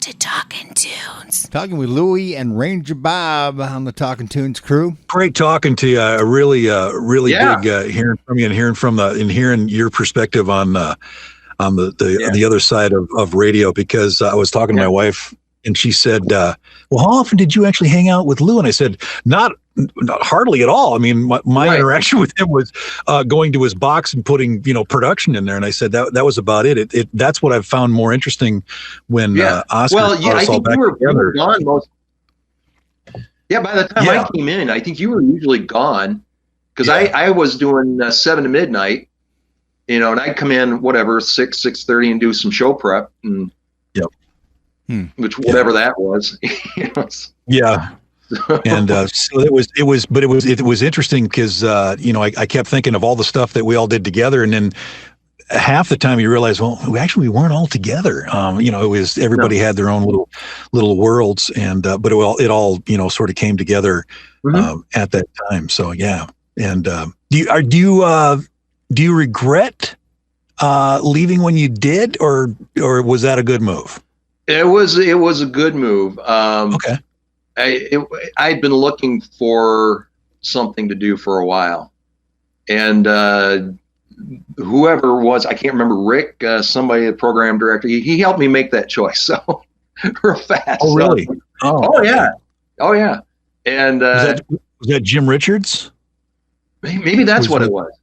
to Talking Tunes. Talking with Louie and Ranger Bob on the Talking Tunes crew. Great talking to you. Really big hearing from you and hearing your perspective on the other side of radio, because I was talking to my wife and she said, well, how often did you actually hang out with Lou? And I said, not hardly at all. I mean, my interaction with him was going to his box and putting, production in there. And I said that was about it. That's what I've found more interesting when Oscar brought us all back together. You were gone most. Yeah, by the time I came in, I think you were usually gone, because I was doing 7 to midnight, and I'd come in 6:30 and do some show prep, and whatever that was. Yeah. And so it was interesting because I kept thinking of all the stuff that we all did together, and then half the time you realize, well, we weren't all together. It was everybody had their own little worlds, and but it all sort of came together at that time. So yeah. And do you regret leaving when you did, or was that a good move? It was a good move. Okay. I'd been looking for something to do for a while, and whoever was, I can't remember, Rick, somebody, the program director, he helped me make that choice. So real fast. Oh, really? Oh yeah. And was that Jim Richards? Maybe that's what it was.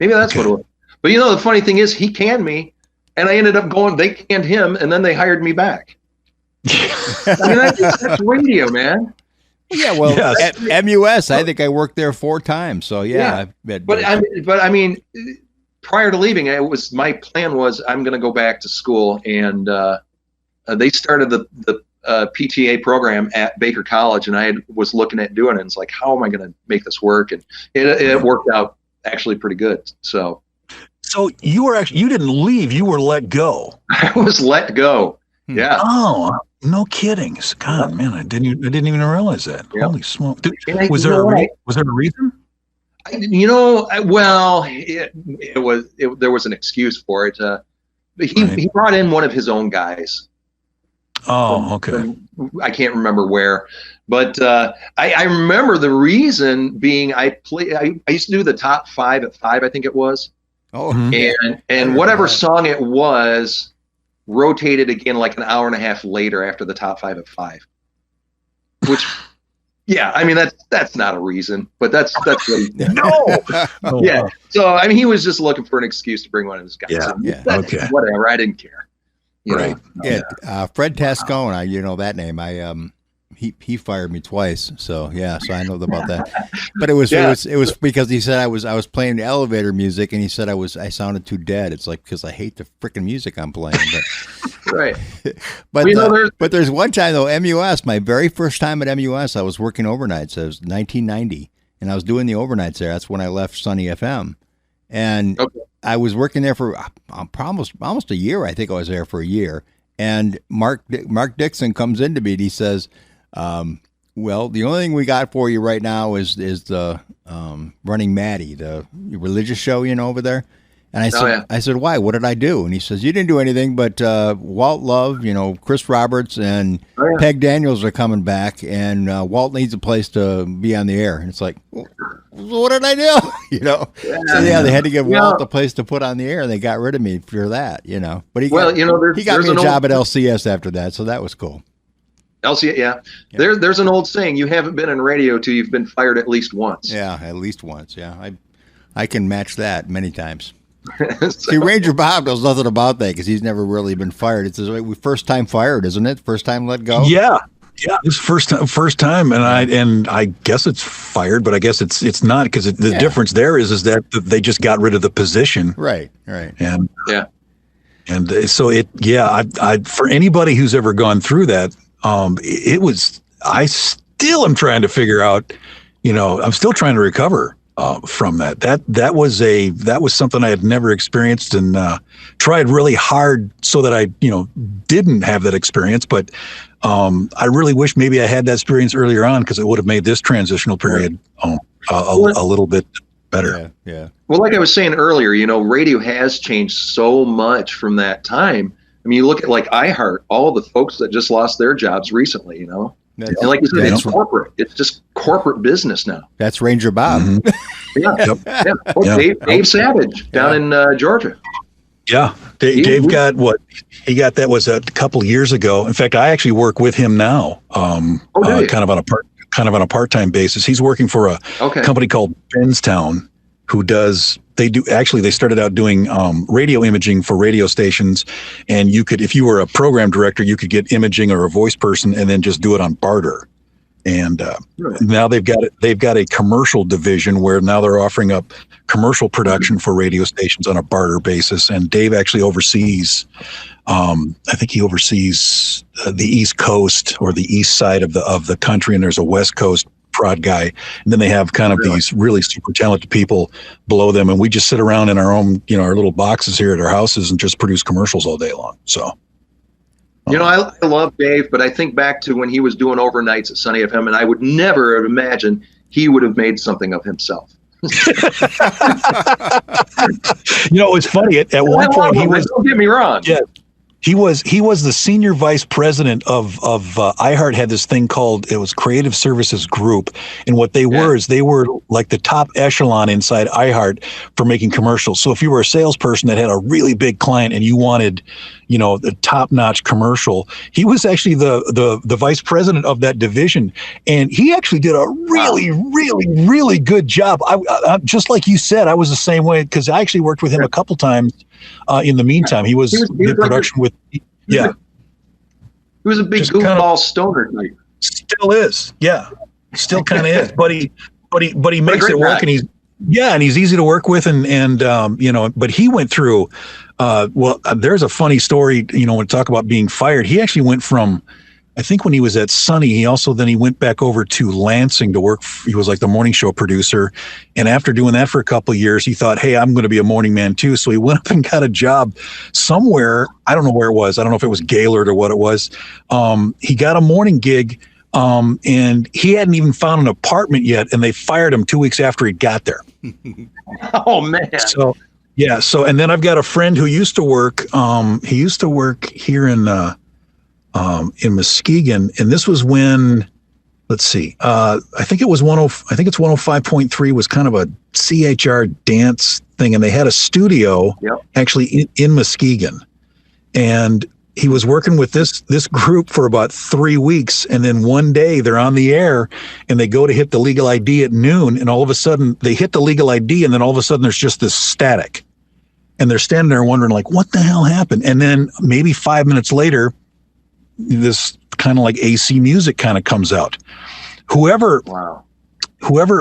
Maybe that's what it was. But the funny thing is, he canned me, and I ended up going. They canned him, and then they hired me back. I mean, that's radio, man. Yeah, well, at MUS, I think I worked there 4 times. So yeah. But I mean, prior to leaving, my plan was I'm going to go back to school, and they started the PTA program at Baker College, and I was looking at doing it. And it's like, how am I going to make this work? And it worked out actually pretty good. So you didn't leave; you were let go. I was let go. Yeah. Oh, no kidding! God, man, I didn't even realize that. Yep. Holy smoke! Was there a reason? There was an excuse for it. He brought in one of his own guys. Oh, okay. I can't remember where, but I remember the reason being I used to do the top 5 at 5, I think it was. Oh, and whatever song it was rotated again like an hour and a half later after the top 5 at 5. Which, I mean that's not a reason, but that's what he did. Yeah. So I mean, he was just looking for an excuse to bring one of his guys. Okay. Whatever. I didn't care. Right. Fred Tascone, that name. He fired me twice. So so I know about that. But it was because he said I was playing elevator music, and he said I sounded too dead. It's like, because I hate the freaking music I'm playing. But right. But there's one time though, MUS, my very first time at MUS, I was working overnights. It was 1990, and I was doing the overnights there. That's when I left Sunny FM. And I was working there for almost a year. I think I was there for a year. And Mark Dixon comes into me and he says, well, the only thing we got for you right now is the Running Maddie, the religious show, over there. And I said, why? What did I do? And he says, you didn't do anything, but Walt Love, Chris Roberts and Peg Daniels are coming back, and Walt needs a place to be on the air. And it's like, well, what did I do? So they had to give Walt a place to put on the air, and they got rid of me for that. But he got me a job at LCS after that, so that was cool. LCS, There's an old saying: you haven't been in radio till you've been fired at least once. Yeah, at least once. Yeah, I can match that many times. See, Ranger Bob knows nothing about that because he's never really been fired. It's his first time fired, isn't it? First time let go. Yeah, it's first time, and I guess it's fired, but I guess it's not, because the difference there is that they just got rid of the position. Right, and so I for anybody who's ever gone through that, I still am trying to figure out, I'm still trying to recover from that. That was something I had never experienced, and tried really hard so that I didn't have that experience. But I really wish maybe I had that experience earlier on, because it would have made this transitional period a little bit better. Yeah. Well, like I was saying earlier, radio has changed so much from that time I mean, you look at like iHeart, all the folks that just lost their jobs recently, you know. And like you said, it's corporate. It's just corporate business now. That's Ranger Bob. Mm-hmm. Yeah. Oh, Dave Savage down in Georgia. Yeah. Dave got what he got. That was a couple of years ago. In fact, I actually work with him now, kind of on a part-time basis. He's working for a company called Benstown, who they started out doing radio imaging for radio stations, and you could, if you were a program director, you could get imaging or a voice person and then just do it on barter. And now they've got a commercial division where now they're offering up commercial production for radio stations on a barter basis. And Dave actually oversees, I think he oversees the East Coast or the east side of the country, and there's a West Coast prod guy, and then they have kind of these really super talented people below them, and we just sit around in our own, our little boxes here at our houses and just produce commercials all day long. So, I love Dave, but I think back to when he was doing overnights at Sunny FM, and I would never have imagined he would have made something of himself. It's funny. At one point, he was. Don't get me wrong. Yeah. He was the senior vice president of iHeart. Had this thing called, it was Creative Services Group, and what they were is they were like the top echelon inside iHeart for making commercials. So if you were a salesperson that had a really big client and you wanted, the top notch commercial, he was actually the vice president of that division, and he actually did a really, really, really good job. I just like you said, I was the same way because I actually worked with him a couple times. In the meantime, he did production with. He was a big goofball stoner type. Still is, still kind of is, but he makes it work, and he's easy to work with, and but he went through. There's a funny story, when we talk about being fired. He actually went from, I think when he was at Sunny, he went back over to Lansing to work. He was like the morning show producer. And after doing that for a couple of years, he thought, hey, I'm going to be a morning man too. So he went up and got a job somewhere. I don't know where it was. I don't know if it was Gaylord or what it was. He got a morning gig, and he hadn't even found an apartment yet. And they fired him 2 weeks after he got there. Oh, man. So, and then I've got a friend who used to work, here in Muskegon, and this was when, let's see, I think it's 105.3 was kind of a CHR dance thing, and they had a studio actually in Muskegon, and he was working with this group for about 3 weeks, and then one day they're on the air and they go to hit the legal ID at noon, and all of a sudden they hit the legal ID, and then all of a sudden there's just this static, and they're standing there wondering like, what the hell happened? And then maybe 5 minutes later, this kind of like AC music kind of comes out. Whoever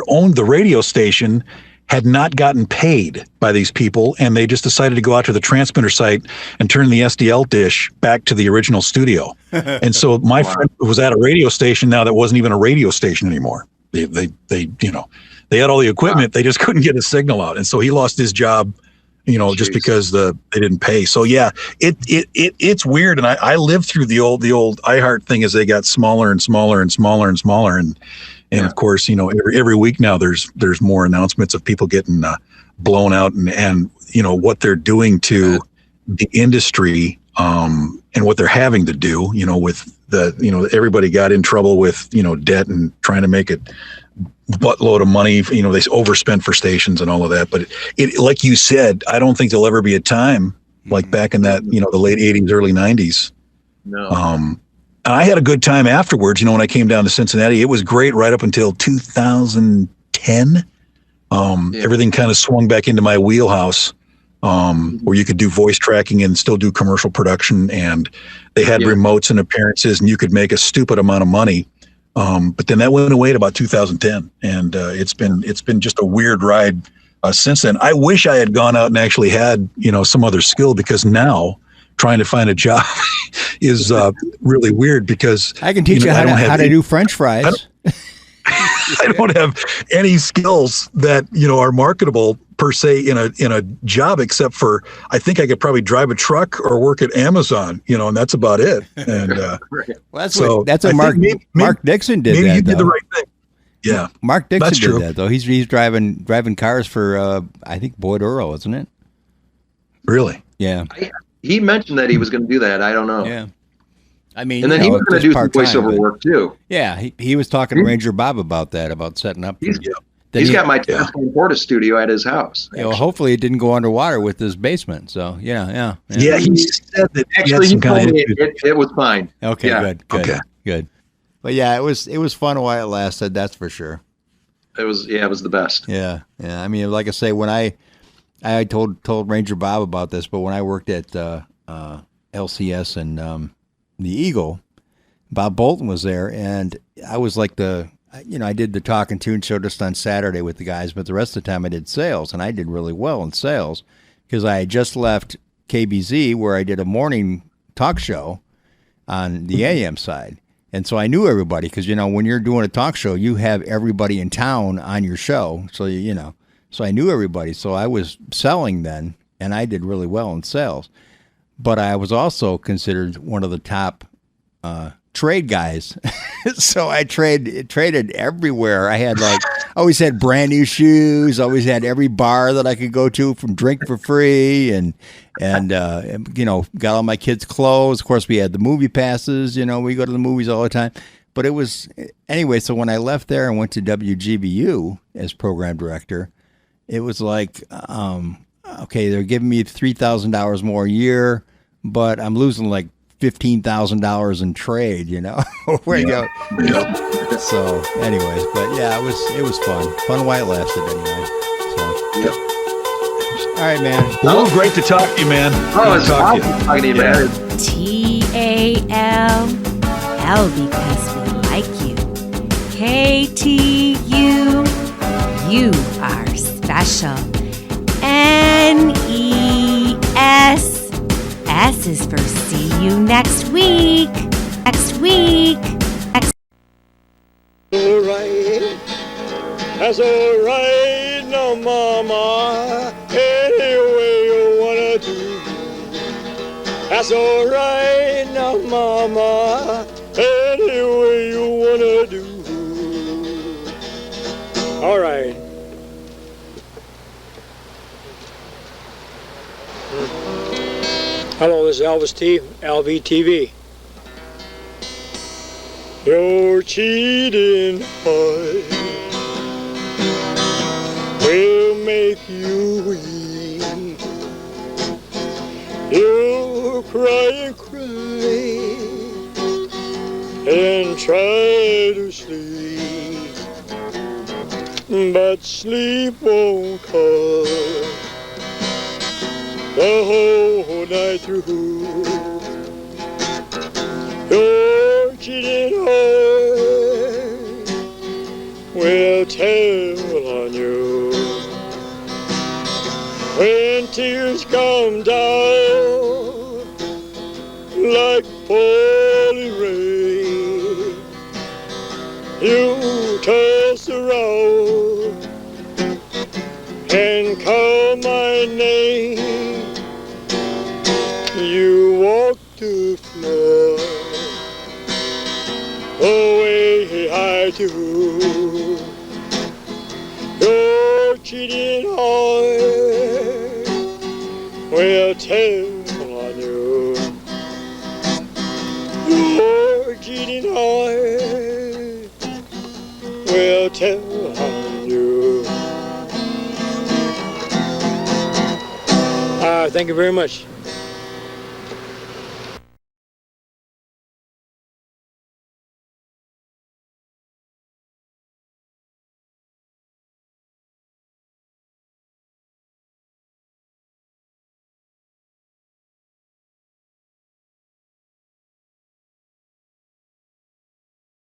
owned the radio station had not gotten paid by these people, and they just decided to go out to the transmitter site and turn the SDL dish back to the original studio. And so my friend was at a radio station now that wasn't even a radio station anymore. They had all the equipment, they just couldn't get a signal out, and so he lost his job. Just because they didn't pay. So it's weird. And I lived through the old iHeart thing as they got smaller and smaller and smaller and smaller. And of course, every week now there's more announcements of people getting blown out and what they're doing to the industry and what they're having to do, with everybody got in trouble with, debt and trying to make it buttload of money, they overspent for stations and all of that. But it like you said, I don't think there'll ever be a time like back in that, the late 80s, early 90s. No. And I had a good time afterwards, when I came down to Cincinnati. It was great right up until 2010. Everything kind of swung back into my wheelhouse, where you could do voice tracking and still do commercial production, and they had remotes and appearances, and you could make a stupid amount of money. But then that went away at about 2010, and it's been just a weird ride since then. I wish I had gone out and actually had some other skill, because now trying to find a job is really weird, because I can teach you how to do French fries. I don't have any skills that are marketable per se in a job, except for I think I could probably drive a truck or work at Amazon, and that's about it. And well, that's what Mark Dixon did. Maybe that, you did the right thing. Yeah, Mark Dixon did that though. He's driving cars for I think Boyd Earl, isn't it? Really? Yeah. he mentioned that he was going to do that. I don't know. Yeah. I mean, and then he was going to do some voiceover work too. Yeah, he was talking to Ranger Bob about that, about setting up. He's got my Porta studio at his house. Yeah, well, hopefully it didn't go underwater with his basement. So yeah. He said that actually it was fine. Okay, good. But yeah, it was fun while it lasted. That's for sure. It was the best. Yeah. I mean, like I say, when I told Ranger Bob about this, but when I worked at LCS and the Eagle, Bob Bolton was there, and I was like I did the talk and tune show just on Saturday with the guys, but the rest of the time I did sales, and I did really well in sales because I had just left KBZ where I did a morning talk show on the AM side. And so I knew everybody because, when you're doing a talk show, you have everybody in town on your show. So, so I knew everybody. So I was selling then, and I did really well in sales. But I was also considered one of the top trade guys. So I traded everywhere. I had always had brand new shoes, always had every bar that I could go to from drink for free and got all my kids' clothes. Of course, we had the movie passes, we go to the movies all the time. But it was, anyway, so when I left there and went to WGBU as program director, it was like, okay, they're giving me $3,000 more a year, but I'm losing like $15,000 in trade, where you go. Yep. So, anyways, but yeah, it was fun while it lasted, anyway. So, yep. All right, man. Well, great to talk to you, man. Oh, it's awesome talking to you, man. TAL because we like you. KTU, you are special. NES. S is for see you next week. Alright, that's alright now, Mama. Any way you wanna do. That's alright now, Mama. Any way you wanna do. Alright. Hello, this is Elvis T, LVTV. Your cheating heart will make you weep. You'll cry and cry and try to sleep, but sleep won't come the whole night through. Your cheating heart will tell on you when tears come down like falling rain. You toss around and call my name. You walk the floor away I do. Your cheating heart will tell on you. Your cheating heart will tell on you. Thank you very much.